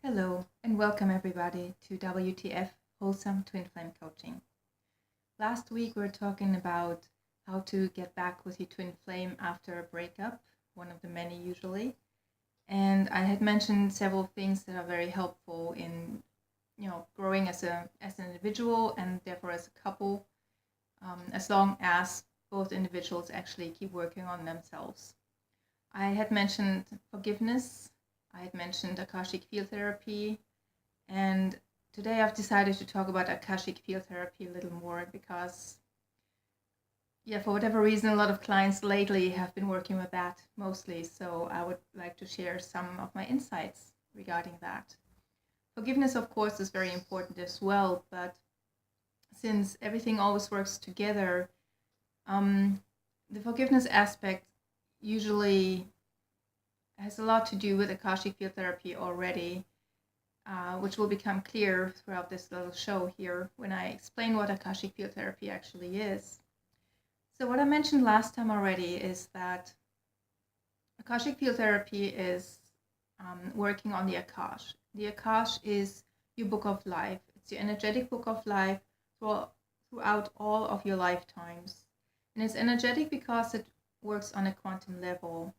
Hello and welcome everybody to WTF Wholesome Twin Flame Coaching. Last week we were talking about how to get back with your twin flame after a breakup, one of the many usually. And I had mentioned several things that are very helpful in, growing as an individual and therefore as a couple, as long as both individuals actually keep working on themselves. I had mentioned forgiveness. I had mentioned Akashic Field Therapy, and today I've decided to talk about Akashic Field Therapy a little more because, for whatever reason, a lot of clients lately have been working with that mostly, so I would like to share some of my insights regarding that. Forgiveness, of course, is very important as well, but since everything always works together, the forgiveness aspect usually has a lot to do with Akashic Field Therapy already, which will become clear throughout this little show here when I explain what Akashic Field Therapy actually is. So what I mentioned last time already is that Akashic Field Therapy is working on the Akash. The Akash is your book of life. It's your energetic book of life throughout all of your lifetimes. And it's energetic because it works on a quantum level.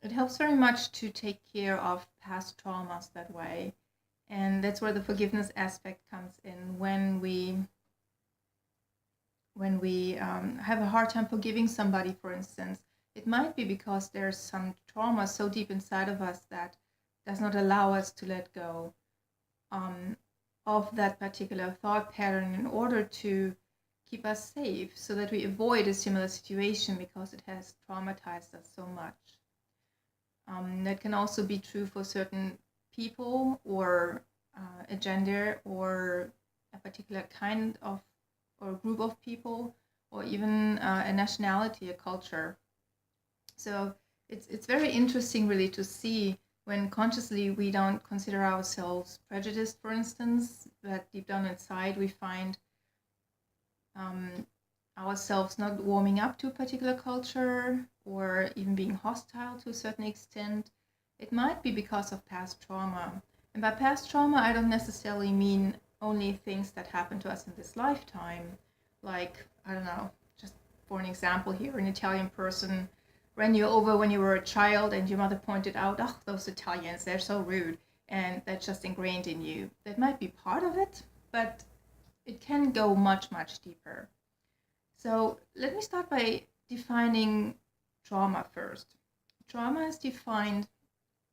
It helps very much to take care of past traumas that way. And that's where the forgiveness aspect comes in. When we have a hard time forgiving somebody, for instance, it might be because there's some trauma so deep inside of us that does not allow us to let go of that particular thought pattern in order to keep us safe, so that we avoid a similar situation because it has traumatized us so much. That can also be true for certain people or a gender or a particular kind of or group of people, or even a nationality, a culture. So it's very interesting really to see when consciously we don't consider ourselves prejudiced, for instance, but deep down inside we find ourselves not warming up to a particular culture or even being hostile to a certain extent. It might be because of past trauma. And by past trauma, I don't necessarily mean only things that happen to us in this lifetime. Like, I don't know, just for an example here, an Italian person ran you over when you were a child and your mother pointed out, oh, those Italians, they're so rude. And that's just ingrained in you. That might be part of it, but it can go much, much deeper. So let me start by defining trauma first. Trauma is defined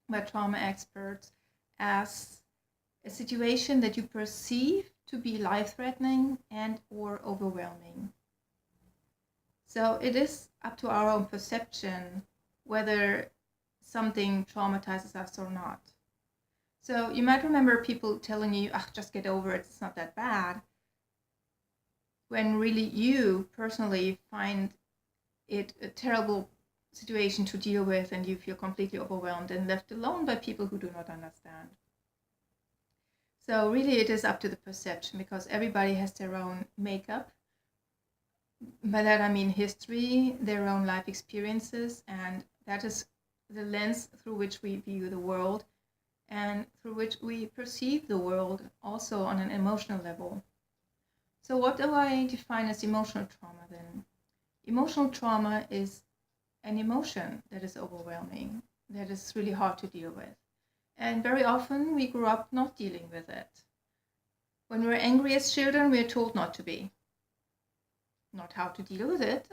by trauma experts as a situation that you perceive to be life-threatening and or overwhelming. So it is up to our own perception whether something traumatizes us or not. So you might remember people telling you, just get over it, it's not that bad, when really you personally find it a terrible situation to deal with and you feel completely overwhelmed and left alone by people who do not understand. So really it is up to the perception, because everybody has their own makeup. By that I mean history, their own life experiences, and that is the lens through which we view the world and through which we perceive the world, also on an emotional level. So what do I define as emotional trauma then? Emotional trauma is an emotion that is overwhelming, that is really hard to deal with. And very often we grew up not dealing with it. When we're angry as children, we're told not to be. Not how to deal with it.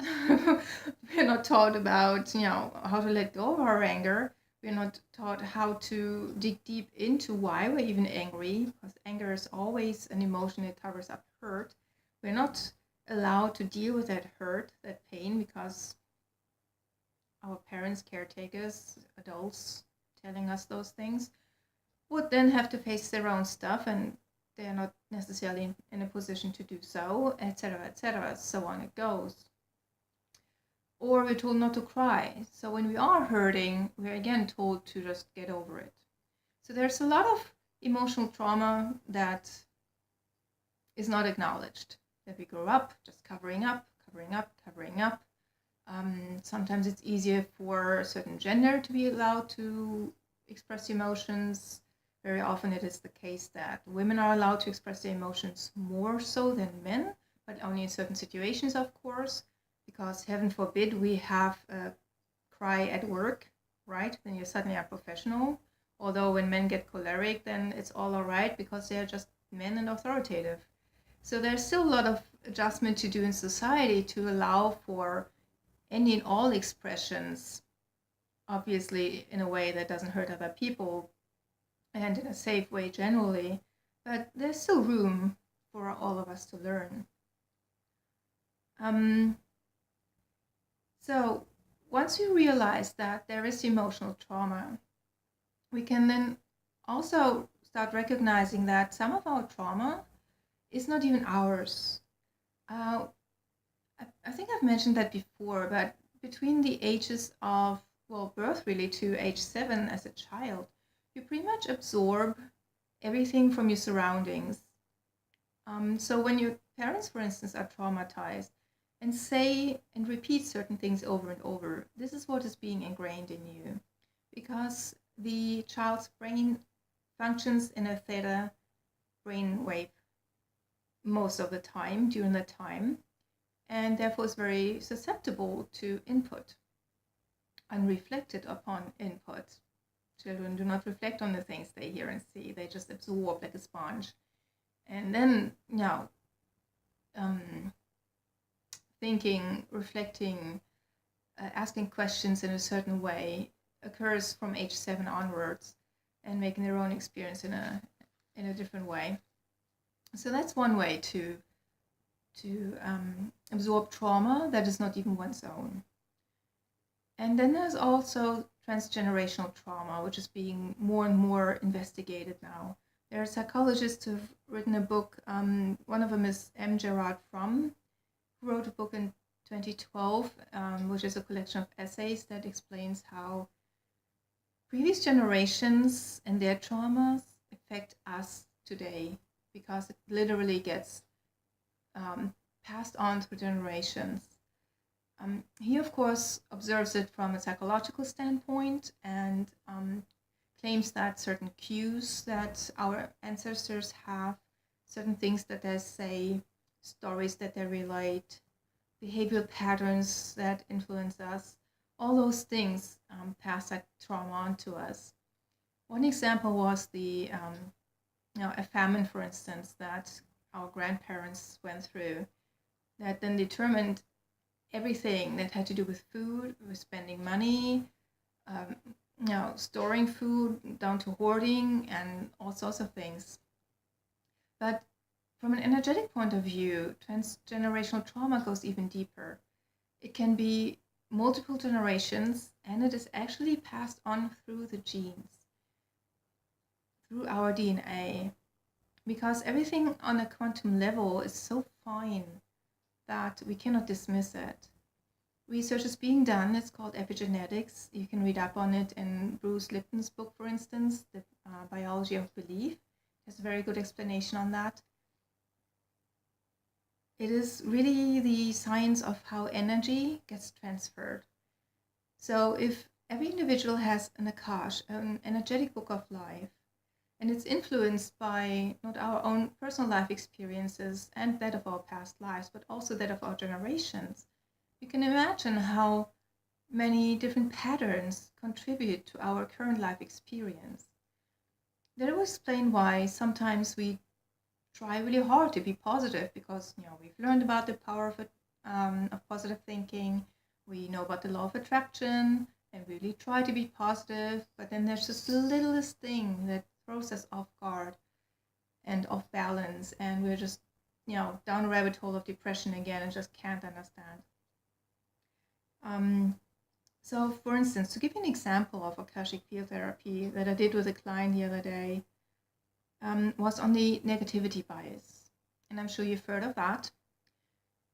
We're not taught about, how to let go of our anger. We're not taught how to dig deep into why we're even angry, because anger is always an emotion that covers up hurt. We're not allowed to deal with that hurt, that pain, because our parents, caretakers, adults telling us those things would then have to face their own stuff, and they're not necessarily in a position to do so, etc., so on it goes. Or we're told not to cry. So when we are hurting, we're again told to just get over it. So there's a lot of emotional trauma that is not acknowledged, that we grow up just covering up. Sometimes it's easier for a certain gender to be allowed to express emotions. Very often it is the case that women are allowed to express their emotions more so than men, but only in certain situations, of course, because heaven forbid we have a cry at work, right? Then you're suddenly a professional. Although when men get choleric, then it's all right because they're just men and authoritative. So there's still a lot of adjustment to do in society to allow for any and all expressions, obviously in a way that doesn't hurt other people and in a safe way generally. But there's still room for all of us to learn. So once we realize that there is emotional trauma, we can then also start recognizing that some of our trauma is not even ours. I think I've mentioned that before, but between the ages of, well, birth really to age 7 as a child, you pretty much absorb everything from your surroundings. So when your parents, for instance, are traumatized and say and repeat certain things over and over, this is what is being ingrained in you, because the child's brain functions in a theta brain wave most of the time during that time, and therefore is very susceptible to input, unreflected upon input. Children do not reflect on the things they hear and see. They just absorb like a sponge. And then, thinking, reflecting, asking questions in a certain way occurs from age 7 onwards, and making their own experience in a different way. So that's one way to absorb trauma that is not even one's own. And then there's also transgenerational trauma, which is being more and more investigated now. There are psychologists who have written a book. One of them is M. Gerard Fromm, who wrote a book in 2012, which is a collection of essays that explains how previous generations and their traumas affect us today, because it literally gets passed on through generations. He, of course, observes it from a psychological standpoint and claims that certain cues that our ancestors have, certain things that they say, stories that they relate, behavioral patterns that influence us, all those things pass that trauma on to us. One example was a famine, for instance, that our grandparents went through, that then determined everything that had to do with food, with spending money, storing food, down to hoarding and all sorts of things. But from an energetic point of view, transgenerational trauma goes even deeper. It can be multiple generations, and it is actually passed on through the genes, through our DNA, because everything on a quantum level is so fine that we cannot dismiss it. Research is being done. It's called epigenetics. You can read up on it in Bruce Lipton's book, for instance, The Biology of Belief. There's a very good explanation on that. It is really the science of how energy gets transferred. So if every individual has an Akash, an energetic book of life, and it's influenced by not our own personal life experiences and that of our past lives, but also that of our generations, you can imagine how many different patterns contribute to our current life experience. That will explain why sometimes we try really hard to be positive, because we've learned about the power of positive thinking. We know about the law of attraction and really try to be positive, but then there's just the littlest thing that throws us off guard and off balance, and we're just down a rabbit hole of depression again and just can't understand. So for instance, to give you an example of Akashic Field Therapy that I did with a client the other day, was on the negativity bias. And I'm sure you've heard of that.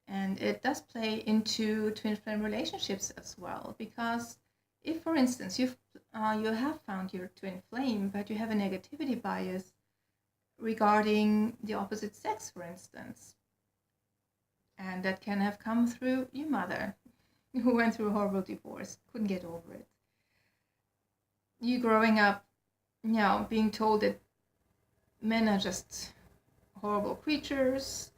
And it does play into twin flame relationships as well, because if, for instance, you have found your twin flame, but you have a negativity bias regarding the opposite sex, for instance, and that can have come through your mother, who went through a horrible divorce, couldn't get over it. You growing up being told that men are just horrible creatures,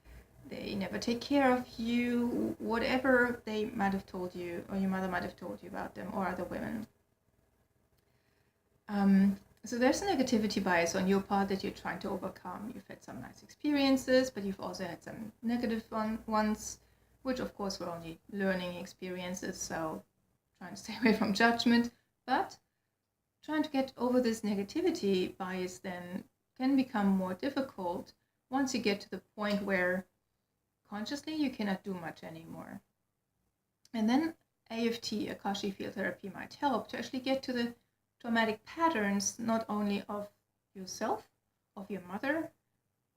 they never take care of you, whatever they might have told you, or your mother might have told you about them, or other women. So there's a negativity bias on your part that you're trying to overcome. You've had some nice experiences, but you've also had some negative ones, which of course were only learning experiences, so trying to stay away from judgment. But trying to get over this negativity bias then can become more difficult once you get to the point where consciously you cannot do much anymore. And then AFT, Akashic Field Therapy, might help to actually get to the traumatic patterns, not only of yourself, of your mother,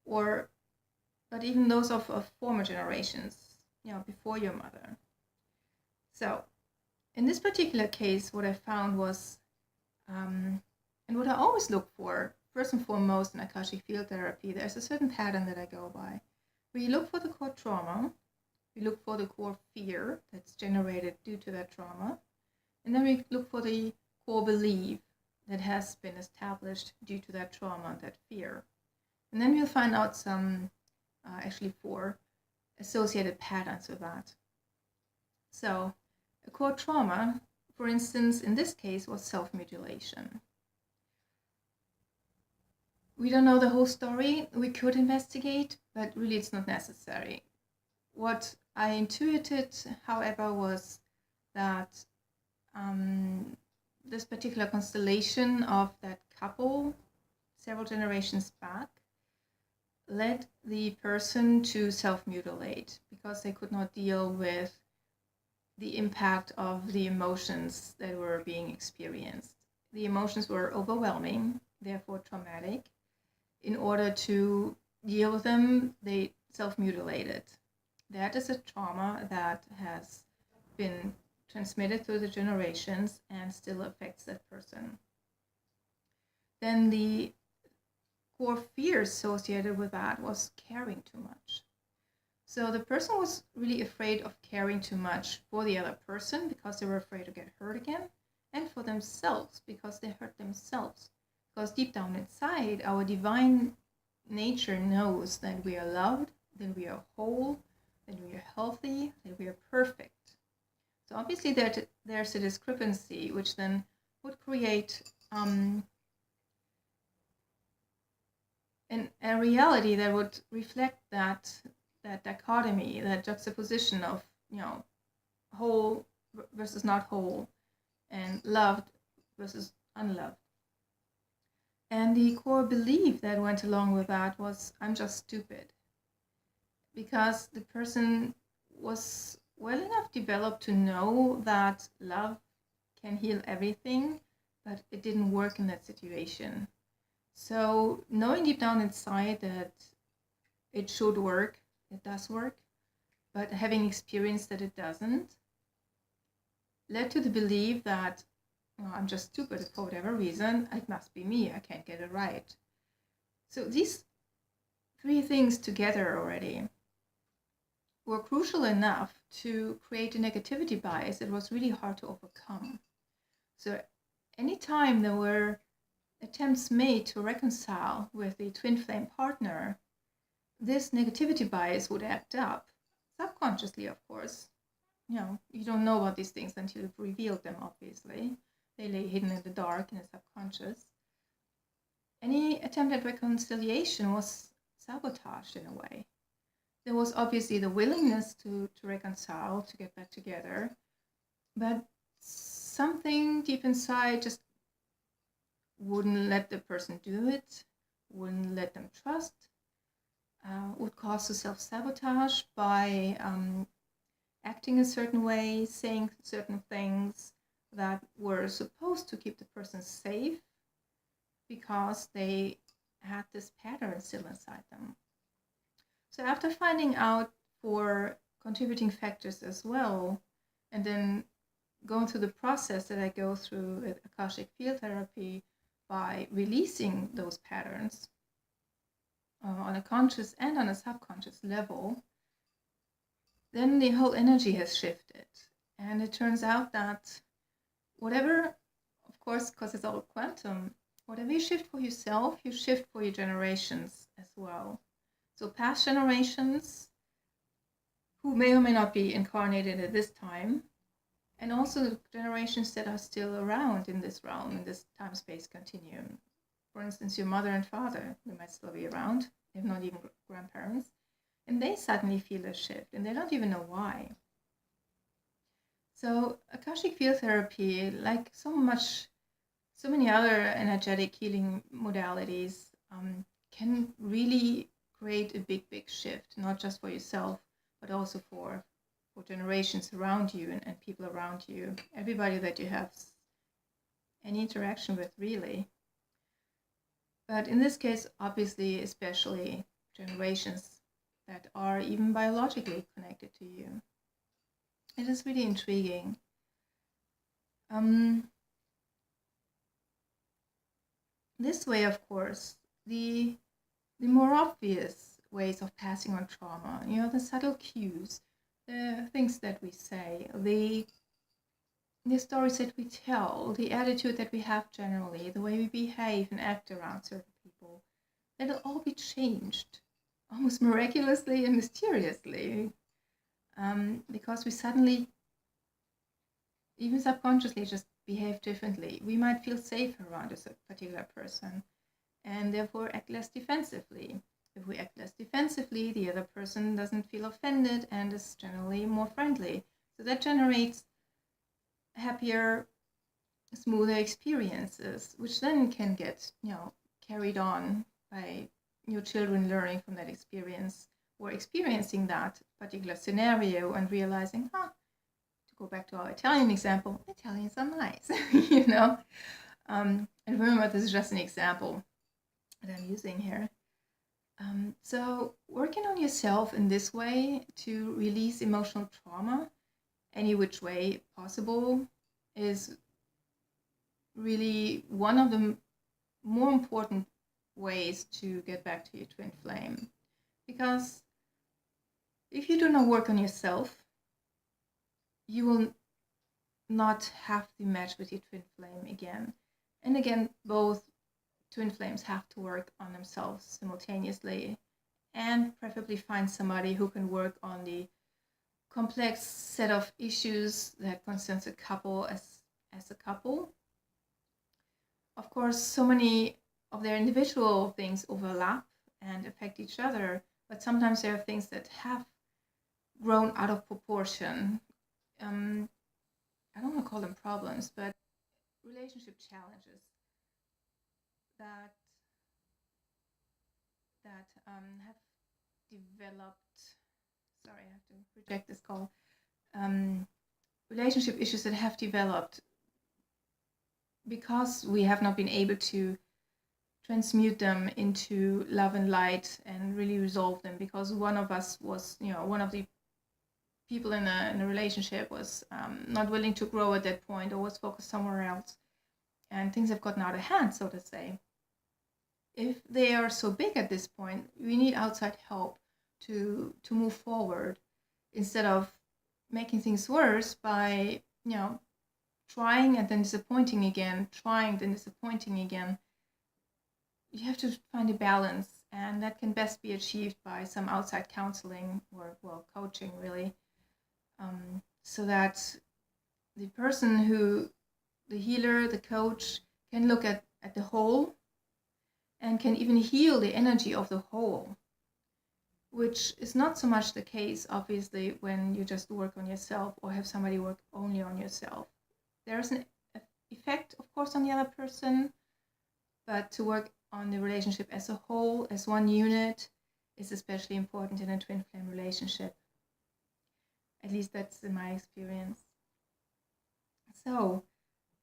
but even those of former generations, before your mother. So in this particular case, what I found was, and what I always look for, first and foremost in Akashic Field Therapy, there's a certain pattern that I go by. We look for the core trauma, we look for the core fear that's generated due to that trauma, and then we look for the core belief that has been established due to that trauma, that fear. And then we'll find out some, actually 4 associated patterns with that. So a core trauma, for instance, in this case, was self-mutilation. We don't know the whole story. We could investigate, but really it's not necessary. What I intuited, however, was that this particular constellation of that couple, several generations back, led the person to self-mutilate because they could not deal with the impact of the emotions that were being experienced. The emotions were overwhelming, therefore traumatic. In order to deal with them, they self-mutilated. That is a trauma that has been transmitted through the generations and still affects that person. Then the core fear associated with that was caring too much. So the person was really afraid of caring too much for the other person because they were afraid to get hurt again, and for themselves because they hurt themselves. Because deep down inside, our divine nature knows that we are loved, that we are whole, that we are healthy, that we are perfect. So obviously there's a discrepancy, which then would create a reality that would reflect that dichotomy, that juxtaposition of whole versus not whole, and loved versus unloved. And the core belief that went along with that was, I'm just stupid. Because the person was well enough developed to know that love can heal everything, but it didn't work in that situation. So knowing deep down inside that it should work, it does work, but having experienced that it doesn't, led to the belief that I'm just stupid for whatever reason, it must be me, I can't get it right. So these 3 things together already were crucial enough to create a negativity bias that was really hard to overcome. So anytime there were attempts made to reconcile with the twin flame partner, this negativity bias would act up, subconsciously, of course. You don't know about these things until you've revealed them, obviously. They lay hidden in the dark in the subconscious. Any attempt at reconciliation was sabotaged in a way. There was obviously the willingness to reconcile, to get back together, but something deep inside just wouldn't let the person do it, wouldn't let them trust, would cause the self-sabotage by acting a certain way, saying certain things that were supposed to keep the person safe because they had this pattern still inside them. So after finding out for contributing factors as well, and then going through the process that I go through with Akashic Field Therapy by releasing those patterns on a conscious and on a subconscious level, then the whole energy has shifted. And it turns out that whatever, of course, because it's all quantum, whatever you shift for yourself, you shift for your generations as well. So past generations who may or may not be incarnated at this time, and also generations that are still around in this realm, in this time-space continuum. For instance, your mother and father, they might still be around, if not even grandparents, and they suddenly feel a shift, and they don't even know why. So Akashic Field Therapy, like so many other energetic healing modalities, can really create a big shift, not just for yourself, but also for generations around you and people around you, everybody that you have any interaction with, really. But in this case, obviously, especially generations that are even biologically connected to you. It is really intriguing. This way, of course, the more obvious ways of passing on trauma, the subtle cues, the things that we say, the stories that we tell, the attitude that we have generally, the way we behave and act around certain people, that'll all be changed almost miraculously and mysteriously, because we suddenly, even subconsciously, just behave differently. We might feel safer around a particular person and therefore act less defensively. If we act less defensively, the other person doesn't feel offended and is generally more friendly. So that generates happier, smoother experiences, which then can get, carried on by your children learning from that experience or experiencing that particular scenario and realizing, to go back to our Italian example, Italians are nice, And remember, this is just an example that I'm using here. So working on yourself in this way to release emotional trauma, any which way possible, is really one of the more important ways to get back to your twin flame. Because if you do not work on yourself, you will not have the match with your twin flame again. And again, both twin flames have to work on themselves simultaneously, and preferably find somebody who can work on the complex set of issues that concerns a couple as a couple. Of course, so many of their individual things overlap and affect each other, but sometimes there are things that have grown out of proportion. I don't want to call them problems, but relationship challenges that have developed. Sorry, I have to reject this call. Relationship issues that have developed because we have not been able to transmute them into love and light and really resolve them, because one of us was, one of the people in a relationship was not willing to grow at that point or was focused somewhere else, and things have gotten out of hand, so to say. If they are so big at this point, we need outside help to move forward, instead of making things worse by, trying and then disappointing again, trying then disappointing again. You have to find a balance, and that can best be achieved by some outside counseling or, coaching, really, so that the person the healer, the coach, can look at the whole and can even heal the energy of the whole, which is not so much the case, obviously, when you just work on yourself or have somebody work only on yourself. There's an effect, of course, on the other person, but to work on the relationship as a whole, as one unit, is especially important in a twin flame relationship. At least that's in my experience. So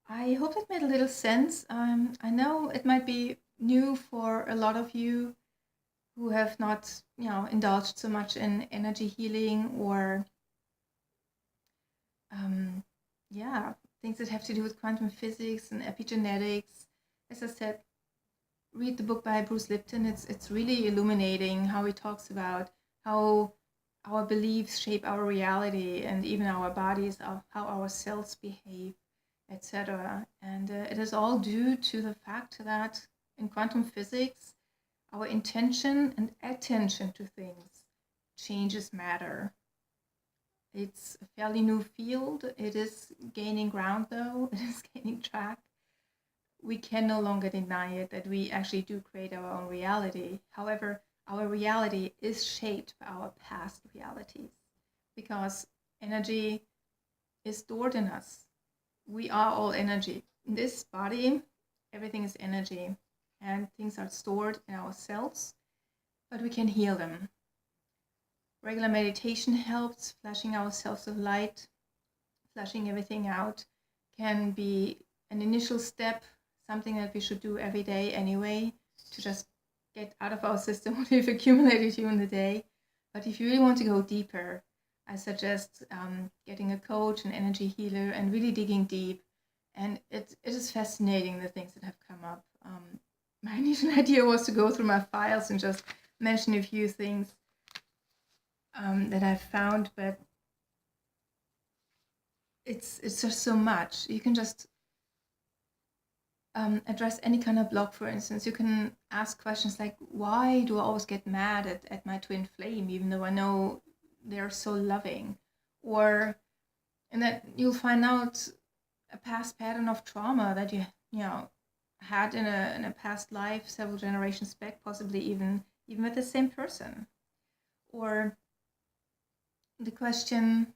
I hope that made a little sense. I know it might be new for a lot of you who have not, indulged so much in energy healing or, things that have to do with quantum physics and epigenetics. As I said, read the book by Bruce Lipton. It's really illuminating how he talks about how our beliefs shape our reality and even our bodies, how our cells behave. etc. And it is all due to the fact that in quantum physics, our intention and attention to things changes matter. It's a fairly new field. It is gaining ground, though. It is gaining track. We can no longer deny it, that we actually do create our own reality. However, our reality is shaped by our past realities because energy is stored in us. We are all energy. In this body, everything is energy, and things are stored in our cells, but we can heal them. Regular meditation helps. Flashing ourselves with light, flashing everything out can be an initial step, something that we should do every day anyway, to just get out of our system what we've accumulated during the day. But if you really want to go deeper, I suggest getting a coach, an energy healer, and really digging deep. And it is fascinating, the things that have come up. My initial idea was to go through my files and just mention a few things that I've found, but it's just so much. You can just address any kind of block. For instance, you can ask questions like, why do I always get mad at my twin flame, even though I know they're so loving? And that you'll find out a past pattern of trauma that you had in a past life, several generations back, possibly even with the same person. Or the question,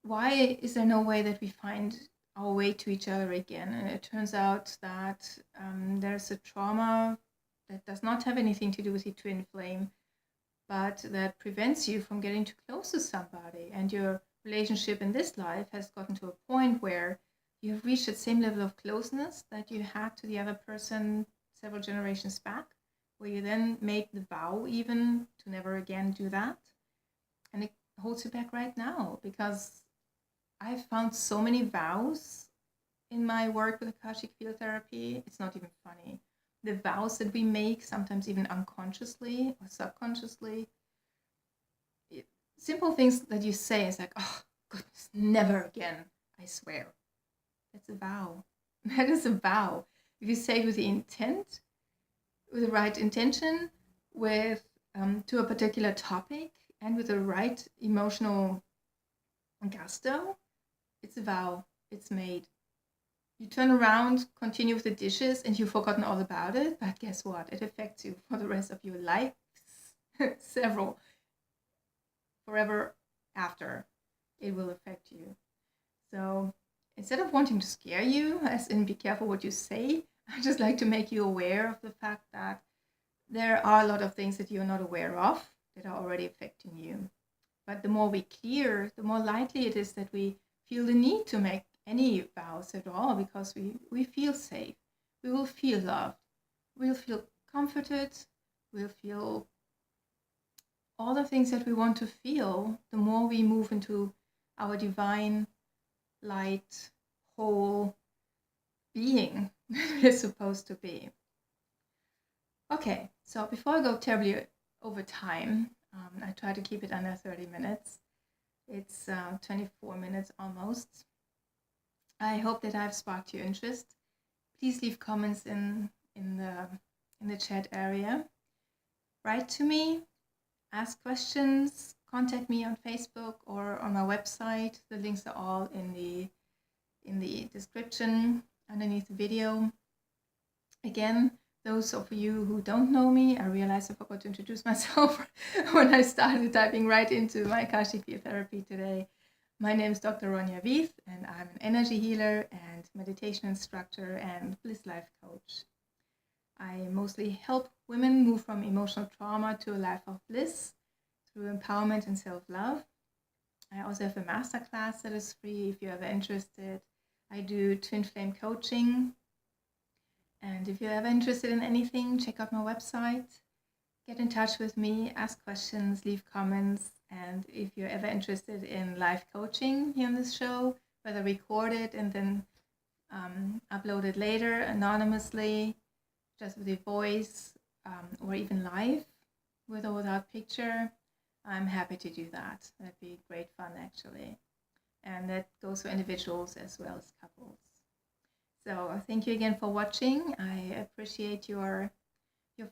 why is there no way that we find our way to each other again? And it turns out that there's a trauma that does not have anything to do with your twin flame, but that prevents you from getting too close to somebody. And your relationship in this life has gotten to a point where you have reached the same level of closeness that you had to the other person several generations back, where you then made the vow even to never again do that. And it holds you back right now, because I've found so many vows in my work with Akashic Field Therapy. It's not even funny. The vows that we make, sometimes even unconsciously or subconsciously. Simple things that you say is like, oh, goodness, never again, I swear. That's a vow. That is a vow. If you say it with the intent, with the right intention, with to a particular topic, and with the right emotional gusto, it's a vow. It's made. You turn around, continue with the dishes, and you've forgotten all about it. But guess what? It affects you for the rest of your life. Forever after, it will affect you. So instead of wanting to scare you, as in be careful what you say, I just like to make you aware of the fact that there are a lot of things that you're not aware of that are already affecting you. But the more we clear, the more likely it is that we feel the need to make any vows at all, because we feel safe. We will feel loved. We'll feel comforted. We'll feel all the things that we want to feel the more we move into our divine, light, whole being that we're supposed to be. Okay, so before I go terribly over time, I try to keep it under 30 minutes. It's 24 minutes almost. I hope that I've sparked your interest. Please leave comments in the chat area. Write to me, ask questions, contact me on Facebook or on my website. The links are all in the description underneath the video. Again, those of you who don't know me, I realized I forgot to introduce myself when I started typing right into my Akashic Field Therapy today. My name is Dr. Ronja Vieth, and I'm an energy healer and meditation instructor and Bliss-Life coach. I mostly help women move from emotional trauma to a life of bliss through empowerment and self-love. I also have a masterclass that is free if you're ever interested. I do twin flame coaching. And if you're ever interested in anything, check out my website, get in touch with me, ask questions, leave comments. And if you're ever interested in live coaching here on this show, whether recorded and then uploaded later anonymously, just with a voice, or even live, with or without picture, I'm happy to do that. That'd be great fun, actually. And that goes for individuals as well as couples. So thank you again for watching. I appreciate your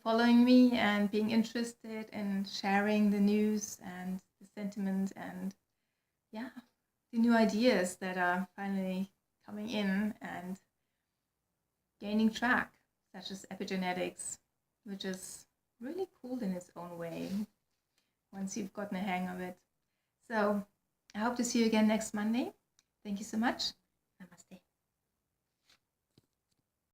following me and being interested in sharing the news and the sentiment and the new ideas that are finally coming in and gaining track, such as epigenetics, which is really cool in its own way once you've gotten a hang of it. So I hope to see you again next Monday. Thank you so much.